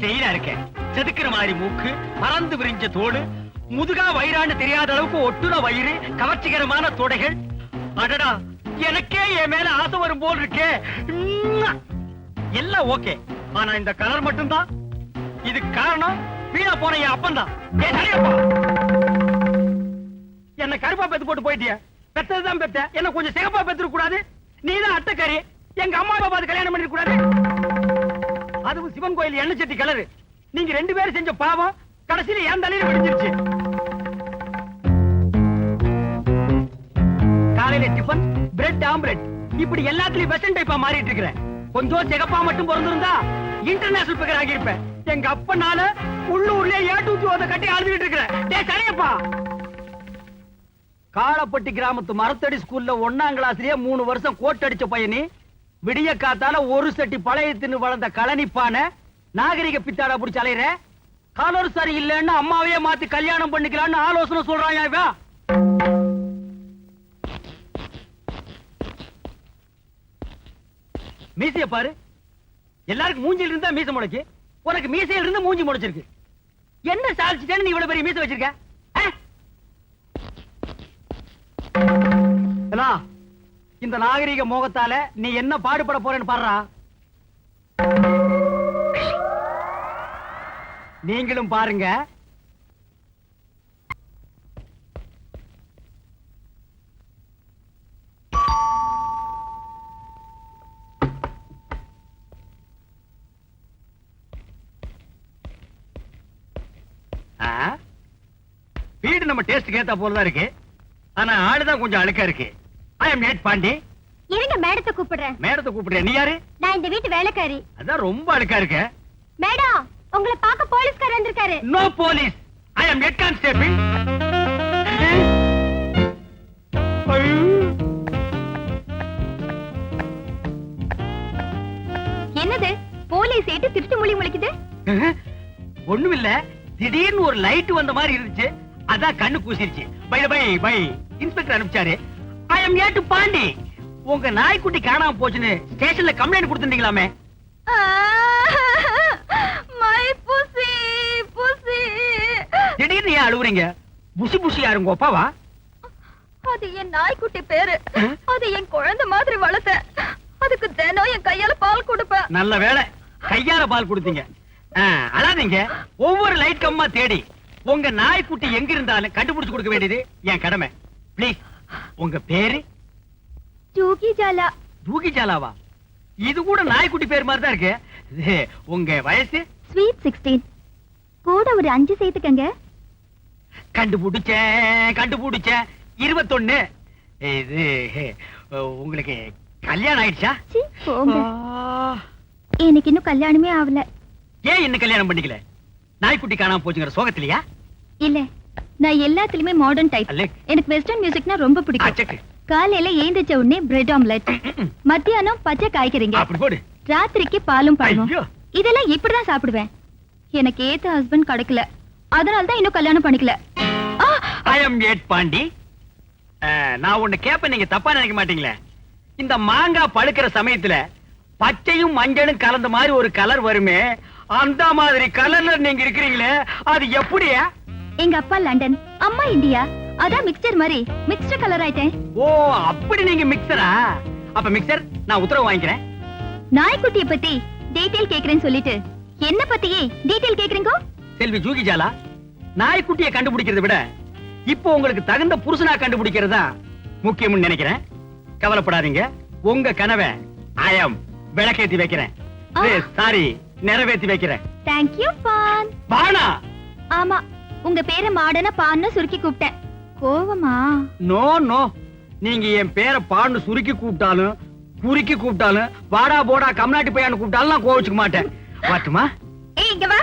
ஸ்டெயிலா இருக்க, செதுக்கிற மாதிரி மூக்கு, பறந்து விரிஞ்ச தோடு, முதுகா வயிறான்னு தெரியாத அளவுக்கு ஒட்டுன வயிறு, கவர்ச்சிகரமான தொடைகள். அடடா, எனக்கே என் மேல ஆசை வரும் போல் இருக்கே. எல்லாம் ஓகே, ஆனா இந்த கலர் மட்டும்தான். இதுக்கு காரணம் வீணா போன என் அப்பன் தான். என்ன கருப்பா பெத்து போட்டு போயிட்டிய. பெத்ததுதான் பெத்த, என்ன கொஞ்சம் சிகப்பா பெத்துக்க கூடாது? நீதான் அட்டக்காரி, எங்க அம்மா அப்பா பார்த்து கல்யாணம் பண்ணிருக்க கூடாது? அதுவும் சிவன் கோயில் எண்ணெய் சட்டி கலரு. நீங்க ரெண்டு பேரும் செஞ்ச பாவம் கடைசியில என் தலையில விழுந்துருச்சு. காலையில டிபன், பிரெட் ஆம்லெட், இப்படி எல்லாத்துலயும் வெஸ்டர்ன் டைப்பா மாறிட்டு இருக்கிறேன். கொஞ்சம் சிகப்பா மட்டும் பிறந்திருந்தா இன்டர்நேஷனல் பிகர் ஆகியிருப்பேன். எங்க அப்பனால உள்ளூர்ல ஏ2 கட்டி அழுதுகிட்டு இருக்கிறேன். டேய் சரியப்பா, காளப்பட்டி கிராமத்து மரத்தடி ஸ்கூல்ல 1ஆம் கிளாஸ்லயே 3 வருஷம் கோட் அடிச்ச பையனி, விடிய காத்தால ஒரு சட்டி பழைய தின்னு வளர்ந்த கலனிப்பான நாகரிக பித்தாடா புடிச்சு அலையிற. காலர் சரி இல்லன்னு அம்மாவையே மாத்தி கல்யாணம் பண்ணிக்கலான்னு ஆலோசனை சொல்றாயா இவன். மீசைய பாரு, எல்லாருக்கும் மூஞ்சில இருந்தா மீசை முளைக்கு, உனக்கு மீசையில இருந்து மூஞ்சி முளைச்சிருக்கு. என்ன சாதிச்சுட்டேன்னு நீ இவ்வளவு பெரிய மீசை வச்சிருக்க? இந்த நாகரிக மோகத்தால நீ என்ன பாடுபட போறேன்னு பாடுறா. நீங்களும் பாருங்க. வீடு நம்ம டேஸ்ட் கேட்டா போலதான் இருக்கு, ஆனா ஆளுதான் கொஞ்சம் அழுக்கா இருக்கு. I am Nate Pandi. இருங்க, மேடத்தை கூப்பிடுறேன். மேடத்தை கூப்பிடுறேன். நீ யாரு? நான் இந்த வீட்டு வேலைக்காரி. அதான் ரொம்ப அழுக்கா இருக்க. மேடம், உங்களை பார்க்க போலீஸ்காரர் வந்திருக்காரு. No police, I am Head Constable. என்னது போலீஸ் ஏட்டு திருட்டு மொழி முளைக்குது? ஒண்ணுமில்ல, திடீர்னு ஒரு லைட் வந்த மாதிரி இருந்துச்சு, அதான் கண்ணு கூசிருச்சு. பை இன்ஸ்பெக்டர் அனுப்பிச்சாரு. I am Nate Pandi. உங்க நாய்க்குட்டி காணாம போச்சுன்னு ஸ்டேஷன்ல கம்ப்ளைண்ட் கொடுத்துட்டீங்களாமே. மை புசி புசி. திடீர்னு ஏன் அழுவுறீங்க? புசி புசி யாருங்க அப்பாவா? அது என் நாய்க்குட்டி பேரு. அது என் குழந்தை மாதிரி வளர்த்தேன். அதுக்கு தினம் என் கையால பால் கொடுப்பேன். நல்ல வேளை கையால பால் கொடுத்தீங்க. அழாதீங்க, ஒவ்வொரு லைட் கம்மா தேடி உங்க நாய்க்குட்டி எங்க இருந்தாலும் கண்டுபிடிச்சு கொடுக்க வேண்டியது என் கடமை. பிளீஸ், உங்க பேரு? ஜூகி ஜாலா. ஜூகி ஜாலாவா? இது கூட நாய்க்குட்டி பேர் மாதிரி தான் இருக்கு. உங்க வயசு? ஸ்வீட் 16. கூட ஒரு 5 சேர்த்துக்கங்க. கண்டுபிடிச்சேன் 21. இது உங்களுக்கு கல்யாணம் ஆயிடுச்சா? எனக்கு இன்னும் கல்யாணமே ஆகல. ஏன் இன்னும் கல்யாணம் பண்ணிக்கல? நாய்க்குட்டி காணாம போச்சுங்கிற சோகத்திலையா? இல்ல, நான் எல்லாத்துலயுமே மாடர்ன் டைப். எனக்கு வெஸ்டர்ன் மியூசிக்னா ரொம்ப பிடிக்கும். காலையில ஏந்திச்ச உடனே பிரெட் ஆம்லெட், மத்தியானம் பச்சை காய்கறிங்க, ராத்திரிக்கு பாலும் பழமும். இதெல்லாம் இப்படிதான் சாப்பிடுவேன். எனக்கு ஏத்த ஹஸ்பண்ட் கிடைக்கல, அதனாலதான் இன்னும் கல்யாணம் பண்ணிக்கல. I am Nate Pandi. நான் ஒண்ணு கேப்ப, நீங்க தப்பா நினைக்க மாட்டீங்களே? இந்த மாங்காய் பழுக்கிற சமயத்துல பச்சையும் மஞ்சளும் கலந்த மாதிரி ஒரு கலர் வருமே, அந்த மாதிரி கலர்ல நீங்க இருக்கிறீங்களே, அது எப்படியா? எங்க அப்பா லண்டன், அம்மா இந்தியா, அதான் மிக்சர் மாதிரி மிக்ஸ்டர் கலர் ஆயிட்டேன். ஓ, அப்படி நீங்க மிக்சரா? அப்ப மிக்சர், நான் உத்தரவு வாங்கிக்கிறேன். நாய்க்குட்டியை பத்தி டீடைல் கேக்குறேன்னு சொல்லிட்டு என்ன பத்தியே டீடைல் கேக்குறீங்க? செல்வி ஜூகி ஜாலா, நாய்க்குட்டியை கண்டுபிடிக்கிறத விட இப்போ உங்களுக்கு தகுந்த புருஷனா கண்டுபிடிக்கிறதா முக்கியம்னு நினைக்கிறேன். கவலைப்படாதீங்க, உங்க கனவை I am விளக்கேத்தி வைக்கிறேன். சாரி, நிறைவேற்றி வைக்கிறேன். Thank you பான். பானா? ஆமா, உங்க பேரை மாடனா பான்னு சுருக்கி கூப்பிட்டேன். கோவமா? நோ நோ, நீங்க என் பேரை பான்னு சுருக்கி கூப்பிட்டாலும் குறுக்கி கூப்பிட்டாலும் வாடா போடா கம்நாட்டி பையான்னு கூப்பிட்டாலும் நான் கோவிச்சுக்க மாட்டேன். வாட்டுமா? ஏய், இங்க வா.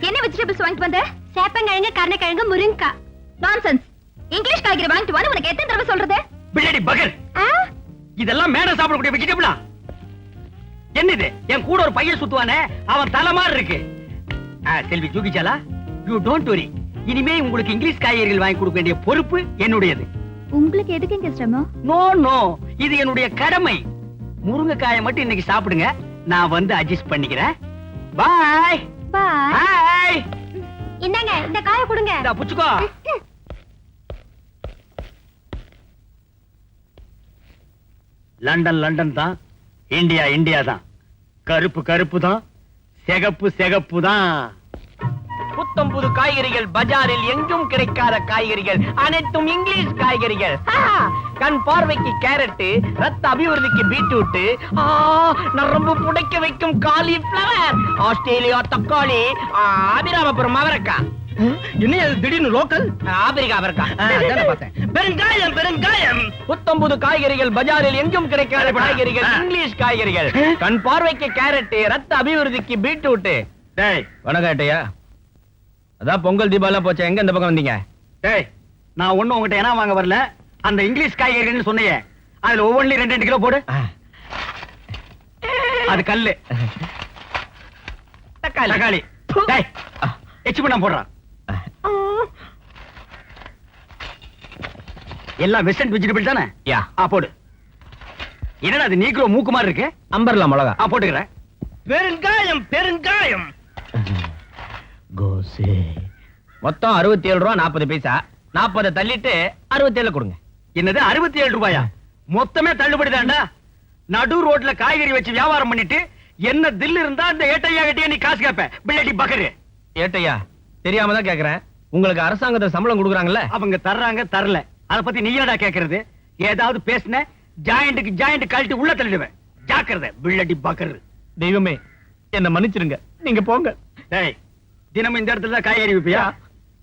என்ன வெஜிடபிள்ஸ் வாங்கிட்டு வந்த? சேப்பங்கிழங்கு, கருணக்கிழங்கு, முருங்கக்காய். நான்சென்ஸ். இங்கிலீஷ் காய்கறி வாங்கிட்டு வான்னு உனக்கு எத்தனை தடவை சொல்றது? பிளடி பகர், இதெல்லாம் மேடம் சாப்பிடக்கூடிய வெஜிடபிளா? என்னது? என் கூட ஒரு பையன் சுத்துவானே, அவன் தலை மாதிரி இருக்கு. செல்வி ஜூகி ஜாலா, யூ டோன்ட் வரி. இனிமே உங்களுக்கு இங்கிலீஷ் காய்கறிகள் வாங்கி கொடுக்க வேண்டிய பொறுப்பு என்னுடையது. உங்களுக்கு எதுக்கு சிரமம்? நோ நோ, இது என்னுடைய கடமை. முருங்கைக்காயை மட்டும் இன்னைக்கு சாப்பிடுங்க, நான் வந்து அட்ஜஸ்ட் பண்ணிக்கிறேன். பாய் பாய். ஹாய். இந்தாங்க இந்த காயை கொடுங்க. இந்தா புச்சுக்கோ. லண்டன் லண்டன் தான், இந்தியா இந்தியா தான், கருப்பு கருப்பு தான், சிகப்பு சிகப்பு தான். புத்தம் புது காய்கறிகள் பஜாரில் எங்கும் கிடைக்காத காய்கறிகள் அனைத்தும் இங்கிலீஷ் காய்கறிகள். கண் பார்வைக்கு கேரட், ரத்த அபிவிருத்திக்கு பீட்ரூட், நரம்பு புடைக்க வைக்கும் காலிஃபிளவர், ஆஸ்திரேலியா தக்காளி, அபிராமபுரம் அவரைக்காய். என்ன திடீர்னு லோக்கல் ஆப்பிரிக்கா அவரைக்காய். பெருங்காயம் பெருங்காயம். புத்தம் புது காய்கறிகள் பஜாரில் எங்கும் கிடைக்காத காய்கறிகள் இங்கிலீஷ் காய்கறிகள். கண் பார்வைக்கு கேரட், ரத்த அபிவிருத்திக்கு பீட்ரூட். டேய் வணக்கம்யா. அதான் பொங்கல் தீபாவளி போச்சா, எங்க இந்த பக்கம் வந்தீங்க? டேய் நான் ஒண்ணும் உங்ககிட்ட என்ன வாங்க வரல. அந்த இங்கிலீஷ் காய்கறின்னு சொன்னீங்க, அதுல ஒவ்வொன்றுலயும் 2 கிலோ போடு. அது கல்லு தக்காளி. டேய் எச்சு பண்ண போடுறான். எல்லாம் வெஸ்டர்ன் வெஜிடபிள் தானே? யா போடு. என்னடா அது நீக்ரோ மூக்கு மாதிரி இருக்கு? அம்பர்லா மிளகா. போட்டுக்கிறேன். பெருங்காயம் பெருங்காயம். கோசே மொத்தம் 67 ரூபா 40 பைசா. 40 தள்ளிட்டு 67 கொடுங்க. என்னது 67 ரூபாயா? மொத்தமே தள்ளுபடி தான்டா. நடு ரோட்ல காய்கறி வச்சு வியாபாரம் பண்ணிட்டு என்ன தில் இருந்தா இந்த ஏட்டையா கிட்டே நீ காசு கேப்ப. பிள்ளடி பக்கரு. ஏட்டையா தெரியாம தான் கேக்குறேன். உங்களுக்கு அரசாங்கத்துல சம்பளம் கொடுக்குறாங்கல்ல? அவங்க தர்றாங்க தரல, அத பத்தி நீ என்னடா கேக்குறது? ஏதாவது பேசுன ஜாயிண்ட்க்கு ஜாயிண்ட் கழட்டி உள்ள தள்ளிடுவேன். ஜாக்கிரதை பிள்ளடி பக்கரு. தெய்வமே என்ன மன்னிச்சிருங்க, நீங்க போங்க. டேய் தினமும் இந்த இடத்துல காய்கறி விப்பியா?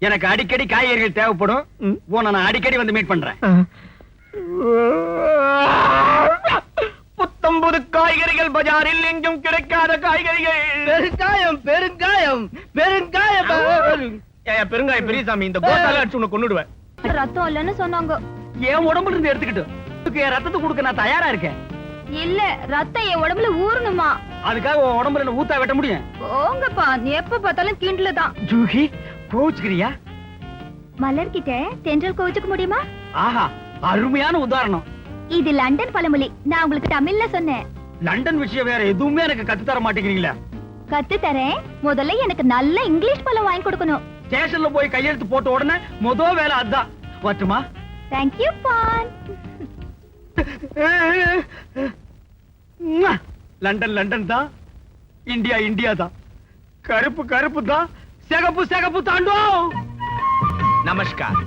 எனக்கு அடிக்கடி காய்கறிகள் தேவைப்படும். உன்னை நான் அடிக்கடி வந்து மீட் பண்றேன். புத்தம் புது காய்கறிகள் பஜாரில் எங்கும் கிடைக்காத காய்கறிகள். பெருங்காயம் பெருங்காயம் பெருங்காயம். பெருங்காய பெரியசாமி, இந்த கோட்டால அடிச்சு உன்னை கொன்னுடுவேன். ரத்தம் இல்லன்னு சொன்னாங்க. என் உடம்புல இருந்து எடுத்துக்கிட்டு என் ரத்தத்தை கொடுக்க நான் தயாரா இருக்கேன். இல்ல ரத்தம் என் உடம்புல ஊறணுமா? அதுக்காக உன் உடம்புல ஊத்தா வெட்ட முடியும்? போங்கப்பா, நீ எப்ப பார்த்தாலும் கிண்டல தான். ஜூஹி கோச்சுக்கிறியா? மலர்கிட்ட தென்றல் கோச்சுக்க முடியுமா? ஆஹா அருமையான உதாரணம். இது லண்டன் பழமொழி. நான் உங்களுக்கு தமிழ்ல சொன்னேன். லண்டன் விஷயம் வேற எதுவுமே எனக்கு கத்து தர மாட்டேங்கிறீங்களா? கத்து தரேன். முதல்ல எனக்கு நல்ல இங்கிலீஷ் பழம் வாங்கி கொடுக்கணும். ஸ்டேஷன்ல போய் கையெழுத்து போட்ட உடனே முதல் வேலை அதான். வரட்டுமா? தேங்க் யூ பான். லண்டன் லண்டன் தான், இந்தியா இந்தியா தான், கருப்பு கருப்பு தான், சிகப்பு சிகப்பு தாண்டோ. நமஸ்கார்.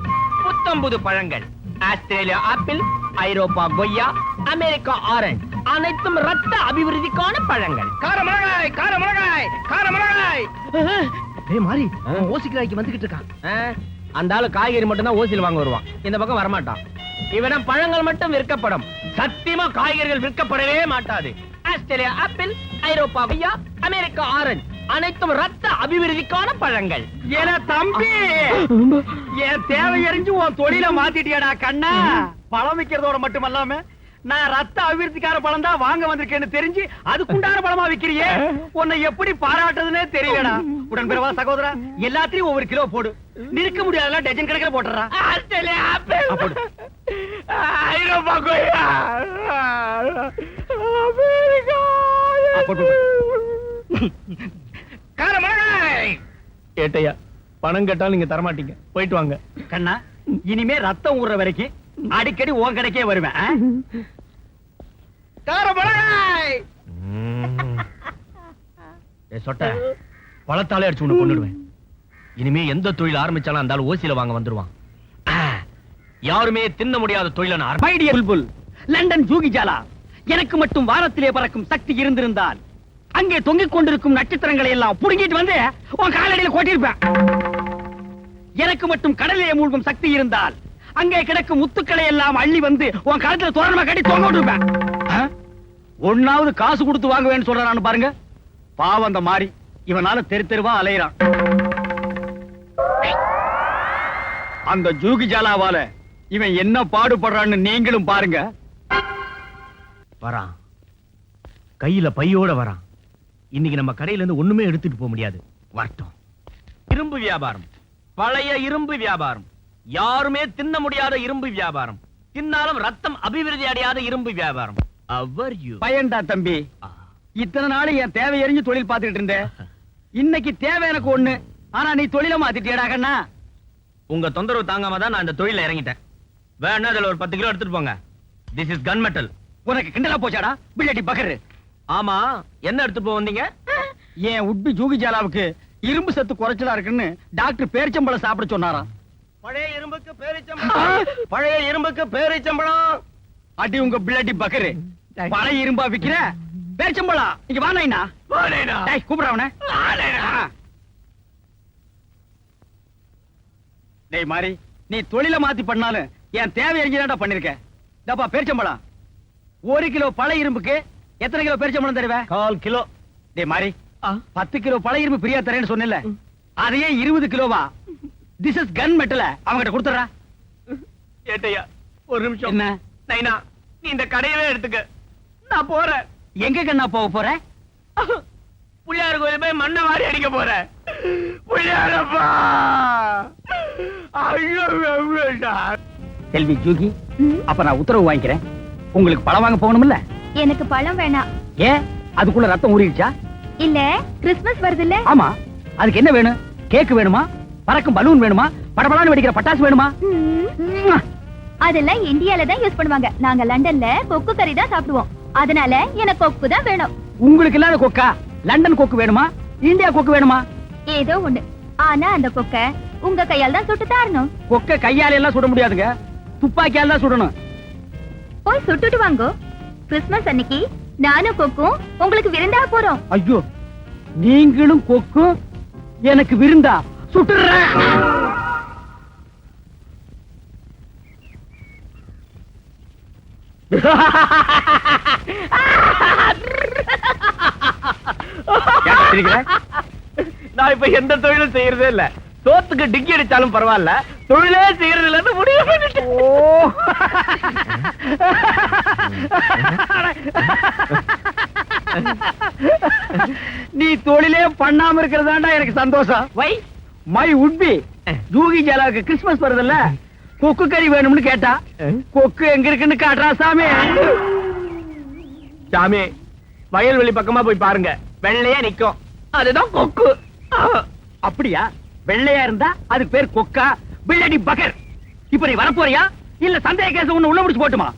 புத்தம்புது பழங்கள் ஆஸ்திரேலியா ஆப்பிள், ஐரோப்பா கொய்யா, அமெரிக்கா ஆரஞ்சு அனைத்தும் ரத்த அபிவிருத்திக்கான பழங்கள். காரமிளகாய் காரமிளகாய் காரமிளகாய். ஏய் மாரி ஓசிக்காய்க்கு வந்துகிட்டு இருக்கான். அந்த ஆளு காய்கறி மட்டும் தான் ஓசில வாங்க வருவான், இந்த பக்கம் வரமாட்டான். இவன பழங்கள் மட்டும் விற்கப்படும், சத்தியமா காய்கறிகள் விற்கப்படவே மாட்டாது. ஆஸ்திரேலியா ஆப்பிள், ஐரோப்பா கொய்யா, அமெரிக்கா ஆரஞ்சு அனைத்தும் ரத்த அபிவிருத்திக்கான பழங்கள். என தம்பி என் தேவை அறிஞ்சு உன் தொழில மாத்திட்டியாடா கண்ணா. பழம் விக்கிறதோட மட்டுமல்லாம நான் ரத்த அபிவிருத்திக்கார பழம் தான் வாங்க வந்திருக்கேன்னு தெரிஞ்சு அதுக்குண்டான பழமா விக்கிறியே, உன்னை எப்படி பாராட்டுறதுன்னே தெரியலடா. உடன்பிறவா சகோதரா, எல்லாத்தையும் ஒவ்வொரு கிலோ போடு. நிற்க முடியாதெல்லாம் டஜன் கணக்கில் போட்டுறா. ஆஸ்திரேலியா ஆப்பிள், ஐரோப்பா கொய்யா, அமெரிக்கா காரமிளகாய். ஏட்டையா பணம் கேட்டாலும் நீங்க தரமாட்டீங்க, போயிட்டு வாங்க. கண்ணா இனிமே ரத்தம் ஊறுற வரைக்கும் அடிக்கடி உன் கடைக்கே வருவேன். காரமிளகாய். சொட்ட பழத்தாலே அடிச்சு உன்னை கொண்டுடுவேன். இனிமே எந்த தொழில் ஆரம்பிச்சாலும் அந்த ஆள் ஓசியில வாங்க வந்துருவான். யாருமே தின்ன முடியாத தொழில் புல்புல் லண்டன் ஜூகி ஜாலா. எனக்கு மட்டும் வானத்திலே பறக்கும் சக்தி இருந்திருந்தால் அங்கே தொங்கிக் கொண்டிருக்கும் நட்சத்திரங்களை எல்லாம் புடுங்கிட்டு வந்து உன் காலடியில் கொட்டிருப்பேன். எனக்கு மட்டும் கடலிலே மூழ்கும் சக்தி இருந்தால் அங்கே கிடக்கும் முத்துக்களை எல்லாம் அள்ளி வந்து உன் கழுத்துல தோரணமா கட்டி தொங்க விட்டுருப்பேன். ஒன்னாவது காசு கொடுத்து வாங்குவேன்னு சொல்றான்னு பாருங்க. பாவம் அந்த மாறி இவனால தெரு தெருவா அலையிறான். அந்த ஜூகி ஜாலாவால இவன் என்ன பாடுபடுறான்னு நீங்களும் பாருங்க. வரான், கையில பையோட வரான். இன்னைக்கு நம்ம கடையில இருந்து ஒண்ணுமே எடுத்துட்டு போக முடியாது. வரட்டும். இரும்பு வியாபாரம், பழைய இரும்பு வியாபாரம், யாருமே தின்ன முடியாத இரும்பு வியாபாரம், தின்னாலும் ரத்தம் அபிவிருத்தி அடையாத இரும்பு வியாபாரம். பயன்டா தம்பி. இத்தனை நாள் என் தேவை எறிஞ்சு தொழில் பார்த்துக்கிட்டு இருந்தேன். இன்னைக்கு தேவை எனக்கு ஒண்ணு, ஆனா நீ தொழில மாத்திட்டியடா கண்ணா. உங்க தொந்தரவு தாங்காம தான் நான் இந்த தொழில இறங்கிட்டேன். வேணா அதுல ஒரு 10 கிலோ எடுத்துட்டு போங்க. This is gun metal. உனக்கு கிண்டலா போச்சாடா பிள்ளடி பகரு. ஆமா, என்ன எடுத்துட்டு போக வந்தீங்க? என் உட்பி ஜூகி ஜாலாவுக்கு இரும்பு சத்து குறைச்சலா இருக்குன்னு டாக்டர் பேரிச்சம்பழம் சாப்பிட சொன்னாராம். பழைய இரும்புக்கு பேரிச்சம்பழம், பழைய இரும்புக்கு பேரிச்சம்பழம். அடி உங்க பிள்ளடி பகரு, பழைய இரும்பா விக்கிற பேரிச்சம்பழம் இங்க வா நைனா. டேய் கூப்பிடுற அவனை. டேய் மாரி, நீ தொழில மாத்தி பண்ணாலும் என் தேவை எரிஞ்சுதான்டா பண்ணிருக்க. டப்பா பேரிச்சம்பழம் 1 கிலோ பழைய இரும்புக்கு எத்தனை கிலோ பேரிச்சம்பழம் தருவே? 1/4 கிலோ. டேய் மாரி, 10 கிலோ பழைய இரும்பு பிரியா தரேன்னு சொன்னல, அதையே 20 கிலோவா? திஸ் இஸ் கன் மெட்டல், அவங்கிட்ட கொடுத்துறா. ஏட்டையா ஒரு நிமிஷம். என்ன நைனா, நீ இந்த கடையவே எடுத்துக்க, நான் போறேன். எங்க கண்ணா போக போற? புள்ளியார் கோயில் போய் மண்ணை வாரி அடிக்க போறேன். புள்ளியாரப்பா, ஐயோ செல்வி ஜூகி, அப்ப நான் உத்தரவு வாங்கிக்கிறேன். உங்களுக்கு பழம் வாங்க போகணும்ல? எனக்கு பழம் வேணாம். ஏன், அதுக்குள்ள ரத்தம் ஊறிடுச்சா? இல்ல, கிறிஸ்மஸ் வருது இல்ல. ஆமா, அதுக்கு என்ன வேணும்? கேக் வேணுமா? பறக்கும் பலூன் வேணுமா? படபடான்னு வெடிக்கிற பட்டாசு வேணுமா? அதெல்லாம் இந்தியால தான் யூஸ் பண்ணுவாங்க. நாங்க லண்டன்ல கொக்கு கறி தான் சாப்பிடுவோம். அதனால எனக்கு கொக்கு தான் வேணும். உங்களுக்கு இல்லாத கொக்கா? லண்டன் கொக்கு வேணுமா? இந்தியா கொக்கு வேணுமா? ஏதோ ஒண்ணு. ஆனா அந்த கொக்க உங்க கையால தான் சுட்டு தரணும். கொக்க கையால எல்லாம் சுட முடியாதுங்க, துப்பாக்கியால தான் சுடணும். போய் சுட்டுட்டு வாங்கோ. கிறிஸ்மஸ் அன்னைக்கு நானும் கொக்கும் உங்களுக்கு விருந்தா போறோம். ஐயோ, நீங்களும் கொக்கும் எனக்கு விருந்தா? சுட்டுறேன். நான் இப்ப எந்த தொழிலும் செய்யறதே இல்ல. சோத்துக்கு டிக்கி அடிச்சாலும் பரவாயில்ல, தொழிலே செய்யறது இல்லன்னு முடிவு பண்ணிட்டேன். நீ தொழிலே பண்ணாம இருக்கிறதாண்டா எனக்கு சந்தோஷம். வை மை உட்பி ஜூகி ஜாலாவுக்கு கிறிஸ்மஸ் வருதுல்ல, கொக்கு கறி வேணும்னு கேட்டா. கொக்கு எங்க இருக்குன்னு காட்டுறா சாமி. சாமி, வயல்வெளி பக்கமா போய் பாருங்க, வெள்ளையா நிக்கும், அதுதான் கொக்கு. அப்படியா? வெள்ளையா இருந்தா அதுக்கு பேர் கொக்கா? பிள்ளடி பகர், இப்ப நீ வரப்போறியா இல்ல சந்தேக கேஸ் ஒண்ணு உள்ள முடிச்சு போட்டுமா?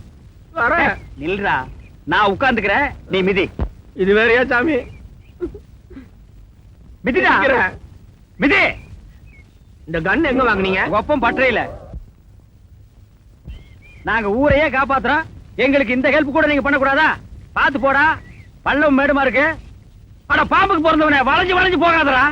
வரேன். நில்றா, நான் உட்கார்ந்துக்கிறேன், நீ மிதி. இது வேறையா சாமி? மிதிடா, மிதி. இந்த கன் எங்க வாங்குனீங்க? ஒப்பம் பற்றையில. நாங்க ஊரையே காப்பாத்துறோம், எங்களுக்கு இந்த ஹெல்ப் கூட நீங்க பண்ணக்கூடாதா? பாத்து போடா, பள்ளம் மேடுமா இருக்கு. அட பாம்புக்கு பிறந்தவனே, வளைஞ்சு வளைஞ்சு போகாதடா.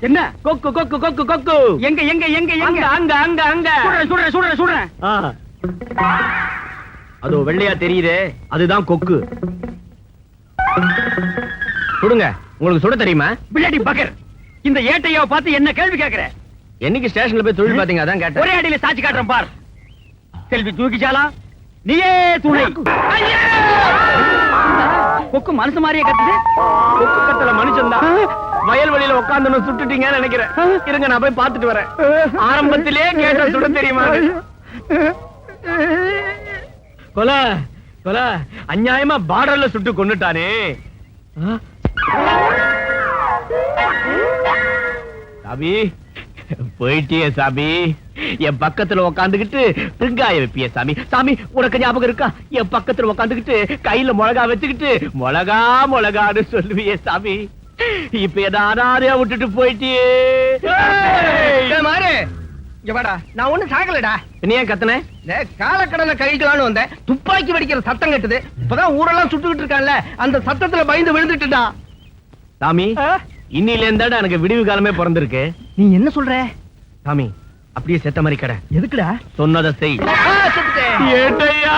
என்ன? கொக்கு கொக்கு கொக்கு கொக்கு. எங்க எங்க எங்க எங்க? அங்க அங்க அங்க. சுடுறேன் சுடுறேன் சுடுறேன். அதோ வெள்ளையா தெரியுதே, அதுதான் கொக்கு. சுடுங்க. உங்களுக்கு சுட தெரியுமா? பிள்ளடி பகர், இந்த ஏட்டையாவை பார்த்து என்ன கேள்வி கேக்குற? என்னைக்கு ஸ்டேஷன்ல போய் தொழில் பாத்தீங்க? அதான் கேட்டேன். ஒரே அடியில சாட்சி காட்டுறேன் பார். செல்வி தூக்கி சாலா, நீயே துணை. கொக்கு மனசு மாதிரியே கத்துது. கொக்கு கத்தல மனுஷன் தான். வயல்வெளியில உட்கார்ந்து சுட்டுட்டீங்கன்னு நினைக்கிறேன். இருங்க, நான் போய் பாத்துட்டு வரேன். ஆரம்பத்திலே கேட்ட சுட தெரியுமா? கொல கொல அநியாயமா பார்டர்ல சுட்டு கொன்னுட்டானே. சாபி, போயிட்டியே சாமி. என் பக்கத்துல உக்காந்துக்கிட்டு வெங்காயம் வைப்பிய சாமி. சாமி, உனக்கு ஞாபகம் இருக்கா? என் பக்கத்துல உக்காந்துக்கிட்டு கையில மிளகா வச்சுக்கிட்டு மிளகா மிளகான்னு சொல்லுவியே சாமி. இப்ப எதாரையா விட்டுட்டு போயிட்டியே. மாறு, இங்க வாடா. நான் ஒண்ணு சாகலடா. நீ ஏன் கத்தன? காலக்கடலை கழிக்கலான்னு வந்தேன், துப்பாக்கி வெடிக்கிற சத்தம் கேட்டது. இப்பதான் ஊரெல்லாம் சுட்டுக்கிட்டு இருக்கான்ல, அந்த சத்தத்துல பயந்து விழுந்துட்டுடா. சாமி, இன்னில இருந்தாடா எனக்கு விடிவு காலமே பிறந்திருக்கு. நீ என்ன சொல்ற சாமி? அப்படியே செத்த மாதிரி கடை. எதுக்குடா? சொன்னதை செய். ஏட்டையா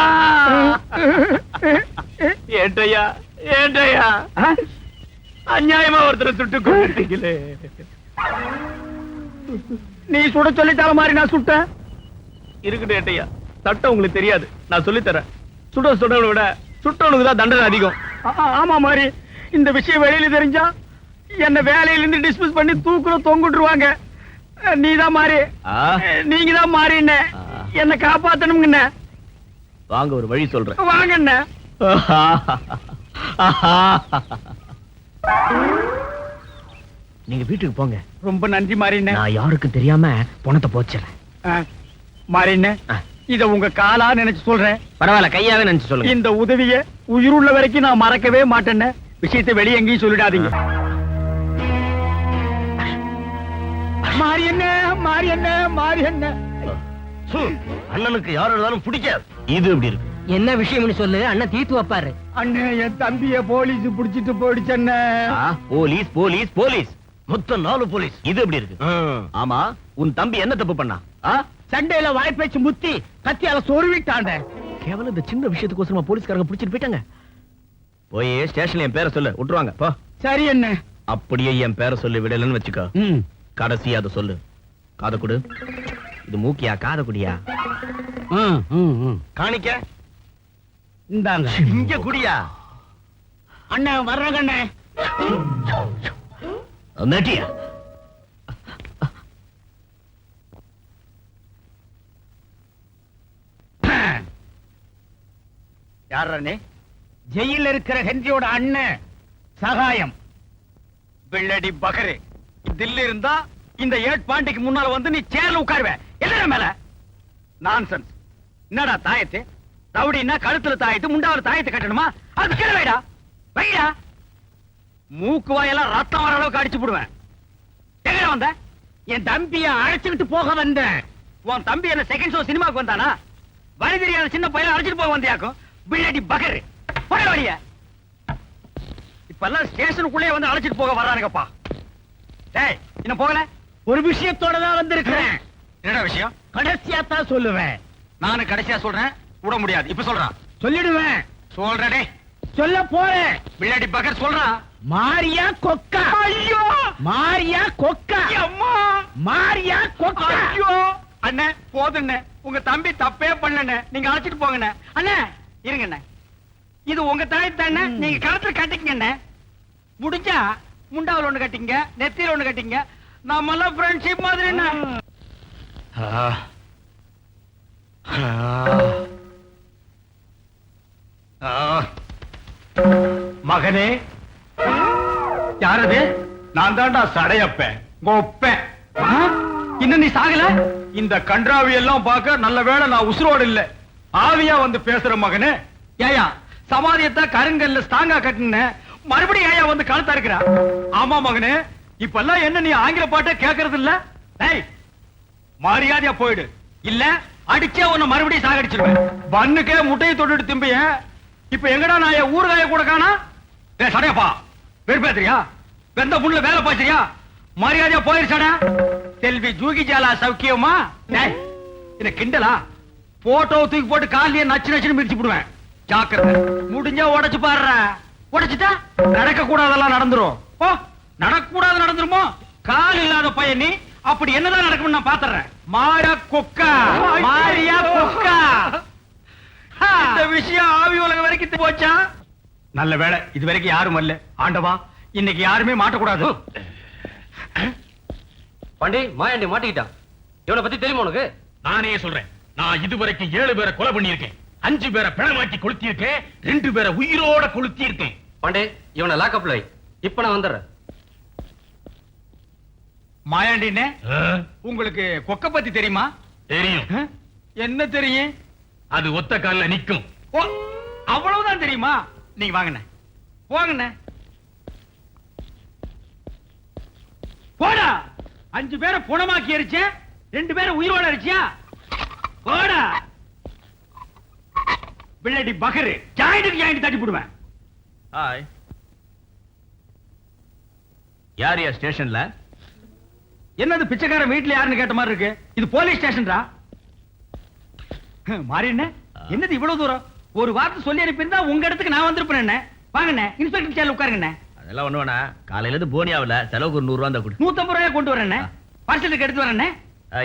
ஏட்டையா ஏட்டையா, அநியாயமா ஒருத்தரை சுட்டு கொண்டுட்டீங்களே. நீ சுட சொல்லிட்டால மாதிரி நான் சுட்டேன். இருக்கட்டும் ஏட்டையா, சட்டம் உங்களுக்கு தெரியாது, நான் சொல்லி தரேன். சுடவனை விட சுட்டவனுக்கு தான் தண்டனை அதிகம். ஆமா மாதிரி, இந்த விஷயம் வெளியில தெரிஞ்சா என்ன வேலையில இருந்து டிஸ்மிஸ் பண்ணி தூக்குற தொங்குட்டுருவாங்க. நீதான் மாறி. ஆ? நீங்க தான் மாறிண்ணே. ஆ. என்ன காப்பாத்தணுங்கண்ணே. வாங்க ஒரு வழி சொல்றேன். வாங்கண்ணே. நீங்க வீட்டுக்கு போங்க. ரொம்ப நன்றி மாறிண்ணே. நான் யாருக்கும் தெரியாம பணத்தை போச்சிடுறேன். மாறிண்ணே, ஆ. இத உங்க காலா நினைச்சு சொல்றேன். பரவாயில்ல, கையாவே நினைச்சு சொல்லுங்க. இந்த உதவிய உயிருள்ள வரைக்கும் நான் மறக்கவே மாட்டேன்னு. விஷயத்தை வெளியே எங்கேயும் சொல்லிடாதீங்க. மாரியண்ணே, மாரியண்ணே, மாரியண்ணே. அண்ணனுக்கு யார் இருந்தாலும் பிடிக்காது. இது எப்படி இருக்கு? என்ன விஷயம்னு சொல்லு, அண்ணன் தீர்த்து வைப்பாரு. அண்ணே, என் தம்பிய போலீஸ் புடிச்சிட்டு போயிடுச்சண்ணே. போலீஸ் போலீஸ் போலீஸ், மொத்தம் 4 போலீஸ். இது எப்படி இருக்கு? ஆமா, உன் தம்பி என்ன தப்பு பண்ணா? சண்டையில வாய்ப்பேச்சு முத்தி கத்தியால சொருவிட்டாண்ட. கேவலம் இந்த சின்ன விஷயத்துக்கோசரமா போலீஸ்காரங்க பிடிச்சிட்டு போயிட்டாங்க. போய் ஸ்டேஷன்ல என் பேரை சொல்லு, விட்டுருவாங்க. போ. சரி அண்ணே. அப்படியே என் பேரை சொல்லி விடலன்னு வச்சுக்கோ. கடைசி அதை சொல்லு. காத குடு. இது மூக்கியா காத குடியா? காணிக்க இந்தாங்க. இங்க குடியா? அண்ணே வர்றங்க அண்ணே. நட்டியா? யார் அண்ணே? ஜெயில இருக்கிற ஹென்ரியோட அண்ணன் சகாயம். வெள்ளடி பகரு. தில்லி இருந்தா இந்த 8 பாண்டிக்கு முன்னால வந்து நீ சேர்ல உட்காருவ. என்ன மேல நான்சென்ஸ். என்னடா தாயத்து? ரவுடின்னா கழுத்துல தாயத்து, முண்டாவில தாயத்து கட்டணுமா? அது கீழே வைடா, வைடா. மூக்கு வாயெல்லாம் ரத்தம் வர அளவுக்கு அடிச்சு போடுவேன். எங்க வந்த? என் தம்பிய அழைச்சுக்கிட்டு போக வந்தேன். உன் தம்பி என்ன செகண்ட் ஷோ சினிமாக்கு வந்தானா? வழி தெரியாத சின்ன பையன் அழைச்சிட்டு போக வந்தியாக்கும். பிள்ளடி பகரு. போட வழிய. இப்பெல்லாம் ஸ்டேஷனுக்குள்ளே வந்து அழைச்சிட்டு போக வர்றானுங்கப்பா. டேய், இன்னும் போகல? ஒரு விஷயத்தோட தான் வந்திருக்கிறேன். என்ன விஷயம்? கடைசியா தான் சொல்லுவேன். நானும் கடைசியா சொல்றேன். விட முடியாது. இப்ப சொல்றான். சொல்லிடுவேன். சொல்றடே. சொல்ல போறேன். பிள்ளடி பகர் சொல்றான். மாரியா கொக்கா. ஐயோ, மாரியா கொக்கா. அம்மா, மாரியா கொக்கா. ஐயோ அண்ணே, போதுண்ணே. உங்க தம்பி தப்பே பண்ணண்ணே. நீங்க அழைச்சிட்டு போங்கண்ணே. அண்ணே இருங்கண்ணே. இது உங்க தாய் தானே. நீங்க கழுத்துல கட்டிக்கங்கண்ணே. முடிஞ்சா முண்டாவில் ஒண்ணு கட்டிங்க, நெத்தியில ஒண்ணு கட்டிங்க. நாம எல்லாம் ஃப்ரெண்ட்ஷிப் மாதிரி என்ன. மகனே, யாரது? நான் தான்டா சடையப்பேன், கோப்பேன். இன்னும் நீ சாகல? இந்த கன்றாவி எல்லாம் பார்க்க நல்ல வேளை நான் உசுரோடு இல்ல. ஆவியா வந்து பேசுற மகனே. ஏயா சமாதியத்தை கருங்கல்ல ஸ்டாங்கா கட்டின, மறுபடியும் ஏயா வந்து கழுத்தா இருக்கிறா? ஆமா மகனே, இப்பெல்லாம் என்ன நீ ஆங்கில பாட்டை கேட்கறது இல்ல? டேய், மரியாதையா போயிடு, இல்ல அடிச்சே உன்னை மறுபடியும் சாகடிச்சிருவேன். பண்ணுக்கே முட்டையை தொட்டுட்டு திம்பிய. இப்ப எங்கடா நான் ஊறுகாய கூட காணா? டேய் சடையப்பா, வெறுப்பேத்திரியா? வெந்த புண்ணுல வேலை பாய்ச்சறியா? மரியாதையா போயிருச்சாடா. செல்வி ஜூகி ஜாலா சௌக்கியமா? டேய், இத கிண்டலா? போட்டோ தூக்கி போட்டு காலியே நச்சு நச்சுன்னு மிதிச்சு விடுவேன். ஜாக்கிரதை. முடிஞ்சா உடைச்சு பாடுற. உடைச்சுட்டா நடக்க கூடாதெல்லாம் நடந்துரும். ஓ, நடக்க கூடாது நடந்துருமோ? கால் இல்லாத பையன் நீ. அப்படி என்னதான் நடக்கும் நான் பாத்துறேன். மாயா கொக்கா, மாரியா கொக்கா. இந்த விஷயம் ஆவி உலகம் வரைக்கும் போச்சா? நல்ல வேளை இது வரைக்கும் யாரும் வரல. ஆண்டவா, இன்னைக்கு யாருமே மாட்டக்கூடாது. பாண்டி, மாயாண்டி மாட்டிக்கிட்டான். இவனை பத்தி தெரியுமா உனக்கு? நானே சொல்றேன். நான் இதுவரைக்கும் 7 பேரை கொலை பண்ணியிருக்கேன், 5 பேரை பிணமாக்கி கொளுத்தியிருக்கேன், 2 பேரை உயிரோட கொளுத்தியிருக்கேன். பாண்டே, இவனை லாக்அப்ல வை. இப்ப நான் வந்துடுறேன். மாயாண்டினே, உங்களுக்கு கொக்க பத்தி தெரியுமா? தெரியும். என்ன தெரியும்? அது ஒத்த கால்ல நிக்கும். ஓ, அவ்வளவுதான் தெரியுமா? நீங்க வாங்கண்ணே, போங்கண்ணே. போடா. 5 பேரை புணமாக்கி எரிச்ச, 2 பேரை உயிரோட எரிச்சியா? போடா. பிள்ளடி பகரு. ஜாயிண்ட்டுக்கு ஜாயிண்ட் தட்டி போடுவேன். ஹாய். யார் யா ஸ்டேஷன்ல? என்னது பிச்சைக்காரன் வீட்டுல யாருன்னு கேட்ட மாதிரி இருக்கு? இது போலீஸ் ஸ்டேஷன்டா. மாறிண்ணே, என்னது இவ்வளவு தூரம்? ஒரு வார்த்தை சொல்லி அனுப்பியிருந்தா உங்க இடத்துக்கு நான் வந்திருப்பேன். வாங்கண்ணே, இன்ஸ்பெக்டர் சேர்ல உட்காருங்கண்ணே. அதெல்லாம் ஒண்ணு வேணா. காலையில இருந்து போனியாவில செலவுக்கு ஒரு 100 ரூபா தான் கொடு. 150 ரூபாய் கொண்டு வரேண்ணே. பார்சலுக்கு எடுத்து வரேண்ணே.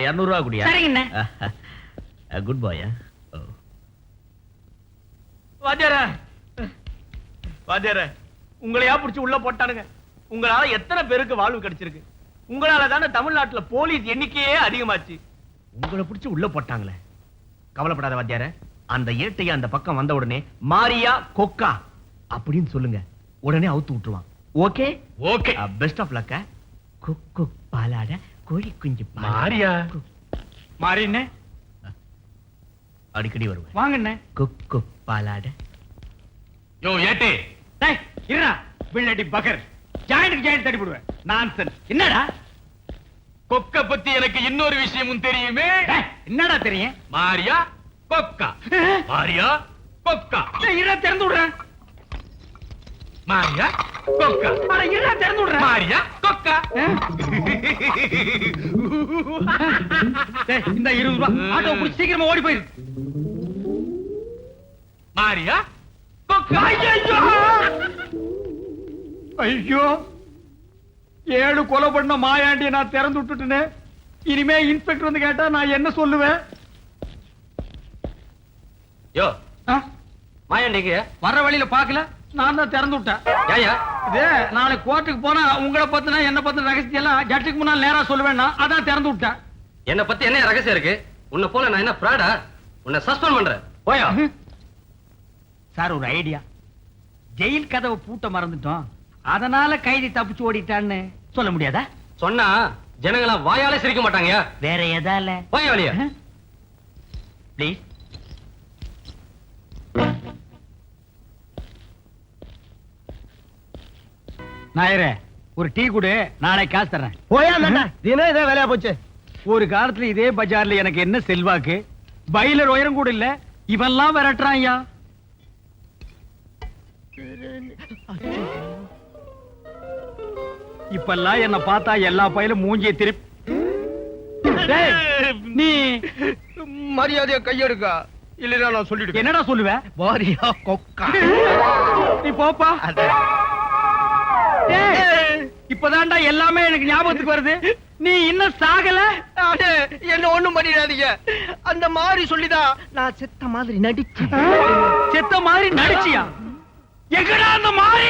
200 ரூபா குடியா? சரிங்கண்ணே. குட் பாய். வாத்தியார, வாத்தியார, உங்களையா புடிச்சு உள்ள போட்டானுங்க. உங்களால எத்தனை பேருக்கு வாழ்வு கிடைச்சிருக்கு? உங்களால தானே தமிழ்நாட்டுல போலீஸ் எண்ணிக்கையே அதிகமாச்சு. உங்களை பிடிச்சு உள்ள போட்டாங்களே. கவலைப்படாத வாத்தியார, அந்த ஏட்டைய அந்த பக்கம் வந்த உடனே மாரியா கொக்கா அப்படின்னு சொல்லுங்க, உடனே அவுத்து விட்டுருவான். Okay okay. Best of luck. குக்கு பாலாட கோழி குஞ்சு மாரியா. மாறின்னு அடிக்கடி வருவேன். வாங்கண்ணே. குக்கு பாலாட. யோ ஏட்டு, டேய் இருடா, பிள்ளடி பகர். ஜாயின்ட் ஜாயின்ட் தடி போடுவேன். நான்சென்ஸ். என்னடா கொக்க பத்தி எனக்கு இன்னொரு விஷயமும் தெரியுமே. டேய், என்னடா தெரியும்? மாரியா கொக்கா. மாரியா கொக்கா. டேய், இருடா திறந்து விடுறேன். மாரியா கொக்கா. அட இருடா திறந்து விடுறேன். மாரியா கொக்கா. டேய், இந்த 20 ரூபாய் ஆட்டோ புடிச்சு சீக்கிரமா ஓடி போயிரு. மாரியா கொக்கா. ஐயோ, 7 கொலை பண்ண மாயாண்டிய நான் திறந்து விட்டுட்டேனே. இனிமே இன்ஸ்பெக்டர் வந்து கேட்டா நான் என்ன சொல்லுவேன்? யோ ஆ? மாயாண்டிக்கு வர்ற வழியில பாக்கல, நான் தான் திறந்து விட்டேன். ஏயா இது நாளைக்கு கோர்ட்டுக்கு போனா உங்களை பத்தினா என்ன பத்தின ரகசியம் எல்லாம் ஜட்ஜுக்கு முன்னால் நேரா சொல்லுவேன்னா அதான் திறந்து விட்டேன். என்ன பத்தி என்ன ரகசியம் இருக்கு? உன்னை போல நான் என்ன பிராடா? உன்னை சஸ்பெண்ட் பண்றேன். போயா. சார், ஒரு ஐடியா. ஜெயில் கதவை பூட்ட மறந்துட்டோம், அதனால கைதி தப்பிச்சு ஓடிட்டான்னு சொல்ல முடியாதா? சொன்னா ஜனங்களா வாயாலே சிரிக்க மாட்டாங்கயா. வேற எதால? போயா வழியா. ப்ளீஸ். நாயரே, ஒரு டீ குடு, நாளை காசு தர்றேன். போயா தினம் இதே வேலையா போச்சு. ஒரு காலத்துல இதே பஜார்ல எனக்கு என்ன செல்வாக்கு, பைலர் உயரம் கூட இல்ல, இவெல்லாம் விரட்டுறான் ஐயா. இப்பெல்லாம் என்ன பார்த்தா எல்லா பையிலும் மூஞ்சிய திருப்பி. டேய், நீ மரியாதையா கையெடுக்க, இல்லைன்னா நான் சொல்லிடுவேன். என்னடா சொல்லுவ? மாரியா கொக்கா. நீ போப்பா. டேய், இப்பதான்டா எல்லாமே எனக்கு ஞாபகத்துக்கு வருது. நீ இன்னும் சாகல. என்ன ஒண்ணும் பண்ணிடாதீங்க. அந்த மாதிரி சொல்லிதான் நான் செத்த மாதிரி நடிச்சு. செத்த மாதிரி நடிச்சியா? எங்கடா அந்த மாதிரி?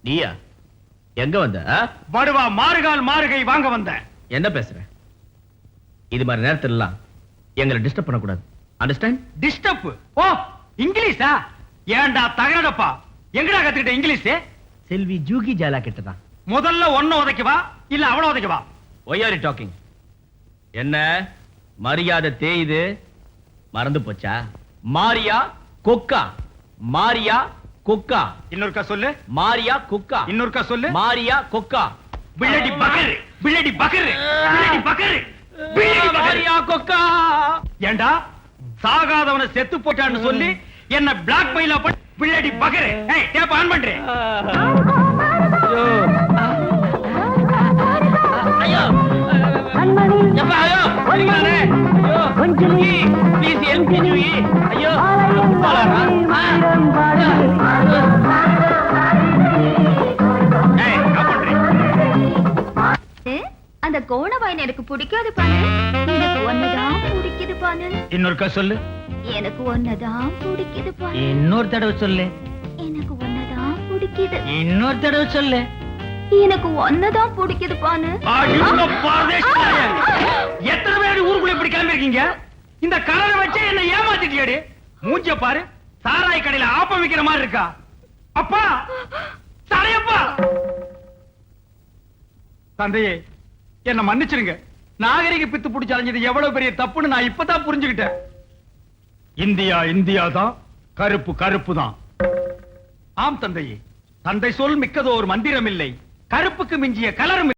நீயா எங்க வந்த? படுவா மாறுகால் மாறுகை வாங்க வந்த. என்ன பேசுற? இது மாதிரி நேரத்துல எல்லாம் எங்களை டிஸ்டர்ப் பண்ண கூடாது. அண்டர்ஸ்டாண்ட்? டிஸ்டர்ப்? ஓ, இங்கிலீஷா? ஏன்டா தகரடப்பா, எங்கடா கத்துக்கிட்ட இங்கிலீஷ்? செல்வி ஜூகி ஜாலா கிட்டதான். முதல்ல ஒன்ன உதைக்கவா இல்ல அவள உதைக்கவா? Why are you talking? என்ன மரியாதை தேயுது? மறந்து போச்சா? மாரியா கொக்கா. மாரியா கொக்கா. இன்னொருக்கா சொல்லு. மாரியா கொக்கா. இன்னொருக்கா சொல்லு. மாரியா கொக்கா. பிள்ளடி பகர், பிள்ளடி பகர், பிள்ளடி பகர், பிள்ளடி மாரியா கொக்கா. ஏண்டா சாகாதவனை செத்து போட்டான்னு சொல்லி என்ன பிளாக் மெயிலா பண்ண பிள்ளடி பகர். ஏய், டேப் ஆன் பண்றேன். ஐயோ எப்பா, ஐயோ வரீங்களே. ஐயோ ஜூகி, ப்ளீஸ் ஹெல்ப் மீ ஜூகி. ஐயோ பாலாரா. ஏய், என்ன பண்றீங்க? அந்த கோணவாயின் எனக்கு பிடிக்காது பானு. எனக்கு ஒன்னதான் பிடிக்குது பானு. இன்னொருக்கா சொல்லு. எனக்கு ஒன்னதான் பிடிக்குது பானு. இன்னொரு தடவை சொல்லு. எனக்கு ஒன்னதான் பிடிக்குது. இன்னொரு தடவை சொல்லு. எனக்கு ஒன்னதான் பிடிக்குது பானு. அடிங்க பாதேஷ்டாய. எத்தனை பேர் ஊருக்குள்ள இப்படி கிளம்பி இருக்கீங்க? இந்த கலரை வச்சு என்ன ஏமாத்திட்டியடி. மூஞ்ச பாரு, சாராய் கடையில ஆப்பம் விக்கிற மாதிரி இருக்கா. அப்பா, சரையப்பா. தந்தையே, என்ன மன்னிச்சிருங்க. நாகரிக பித்து பிடிச்சு அலைஞ்சது எவ்வளவு பெரிய தப்புன்னு நான் இப்பதான் புரிஞ்சுக்கிட்டேன். இந்தியா இந்தியா தான், கருப்பு கருப்பு தான். ஆம் தந்தையே, தந்தை சொல் மிக்கதோ ஒரு மந்திரம் இல்லை, கருப்புக்கு மிஞ்சிய கலரும்